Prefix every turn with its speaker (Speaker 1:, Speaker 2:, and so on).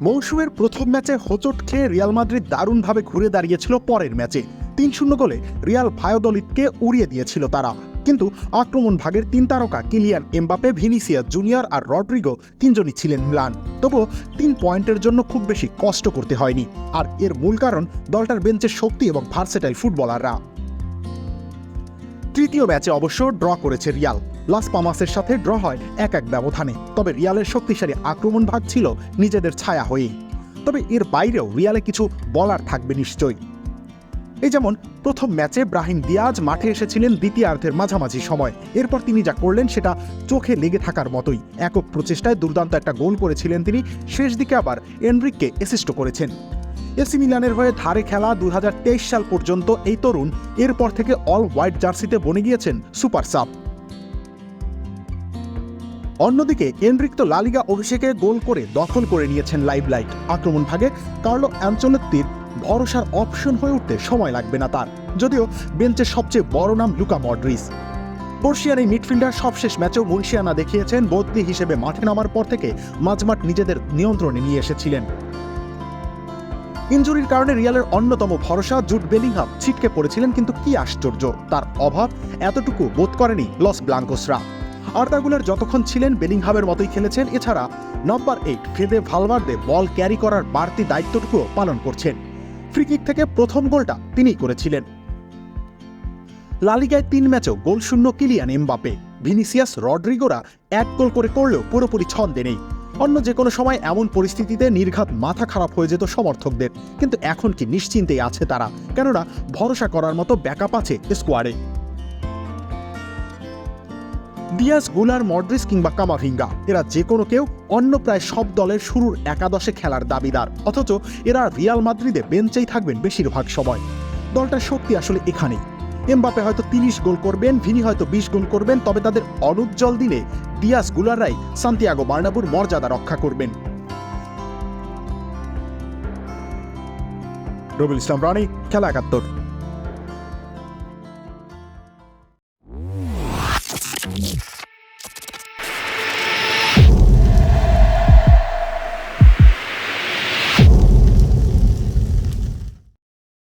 Speaker 1: মৌসুমের প্রথম ম্যাচে হোঁচট খেয়ে রিয়াল মাদ্রিদ দারুণভাবে ঘুরে দাঁড়িয়েছিল পরের ম্যাচে। ৩-০ গোলে রিয়াল ভায়োদলিদকে উড়িয়ে দিয়েছিল তারা। কিন্তু আক্রমণ ভাগের তিন তারকা কিলিয়ান এমবাপে, ভিনিসিয়াস জুনিয়র আর রড্রিগো তিনজনই ছিলেন ম্লান। তবুও ৩ পয়েন্টের জন্য খুব বেশি কষ্ট করতে হয়নি। আর এর মূল কারণ দলটার বেঞ্চের শক্তি এবং ভার্সেটাইল ফুটবলাররা। তৃতীয় ম্যাচে অবশ্য ড্র করেছে রিয়াল। লাস পামাসের সাথে ড্র হয় ১-১ ব্যবধানে। তবে রিয়ালের শক্তিশালী আক্রমণ ভাগ ছিল নিজেদের ছায়া হয়েই। তবে এর বাইরেও রিয়ালে কিছু বলার থাকবে নিশ্চয়ই। এই যেমন প্রথম ম্যাচে ব্রাহিম দিয়াজ মাঠে এসেছিলেন দ্বিতীয়ার্ধের মাঝামাঝি সময়। এরপর তিনি যা করলেন সেটা চোখে লেগে থাকার মতোই। একক প্রচেষ্টায় দুর্দান্ত একটা গোল করেছিলেন তিনি। শেষ দিকে আবার এনরিককে অ্যাসিস্টও করেছেন। এসি মিলানের হয়ে ধারে খেলা ২০২৩ সাল পর্যন্ত এই তরুণ এরপর থেকে অল হোয়াইট জার্সিতে বনে গিয়েছেন সুপার সাব। অন্যদিকে এনরিক তো লা লিগা অভিষেকে গোল করে দখল করে নিয়েছেন লাইমলাইট। আক্রমণ ভাগে কার্লো অ্যানচেলত্তির ভরসার অপশন হয়ে উঠতে সময় লাগবে না তার, যদিও বেঞ্চের সবচেয়ে বড় নাম লুকা মডরিচ। বর্ষিয়ান এই মিডফিল্ডার সবশেষ ম্যাচেও মুনশিয়ানা দেখিয়েছেন বদলি হিসেবে মাঠে নামার পর থেকে মাঝমাঠ নিজেদের নিয়ন্ত্রণে নিয়ে এসেছিলেন। ইনজুরির কারণে রিয়ালের অন্যতম ভরসা জুড বেলিংহাম ছিটকে পড়েছিলেন, কিন্তু কি আশ্চর্য, তার অভাব এতটুকু বোধ করেনি লস ব্লাঙ্কোসরা। আর্দা গুলার যতক্ষণ ছিলেন বেলিংহামের মতোই খেলেছেন। এছাড়া নাম্বার 8 ফেদে ভালভার্দে বল ক্যারি করার বাড়তি দায়িত্বটুকুও পালন করছেন। ফ্রিকিক থেকে প্রথম গোলটা তিনিই করেছিলেন। লা লিগায় ৩ ম্যাচেও গোলশূন্য কিলিয়ান এমবাপে। ভিনিসিয়াস রড্রিগোরা ১ গোল করে করলেও পুরোপুরি ছন্দে নেই। অন্য যে কোনো সময় এমন পরিস্থিতিতে নির্ঘাত মাথা খারাপ হয়ে যেত সমর্থকদের, কিন্তু এখন কি নিশ্চিন্তেই আছে তারা, কেননা ভরসা করার মতো ব্যাকআপ আছে স্কোয়াডে। দিয়াজ, গুলার, মডরিচ কিংবা কামাভিঙ্গা এরা যে কোনো কেউ অন্য প্রায় সব দলের শুরুর একাদশে খেলার দাবিদার, অথচ এরা রিয়াল মাদ্রিদে বেঞ্চেই থাকবেন বেশিরভাগ সময়। দলটার শক্তি আসলে এখানেই। এমবাপে হয়তো ৩০ গোল করবেন, ভিনি হয়তো ২০ গোল করবেন, তবে তাদের অনুজ্জ্বল দিনে দিয়াজ, গুলাররাই সান্তিয়াগো বার্নাব্যুর মর্যাদা রক্ষা করবেন। রবিউল ইসলাম রানী, খেলা ৭১।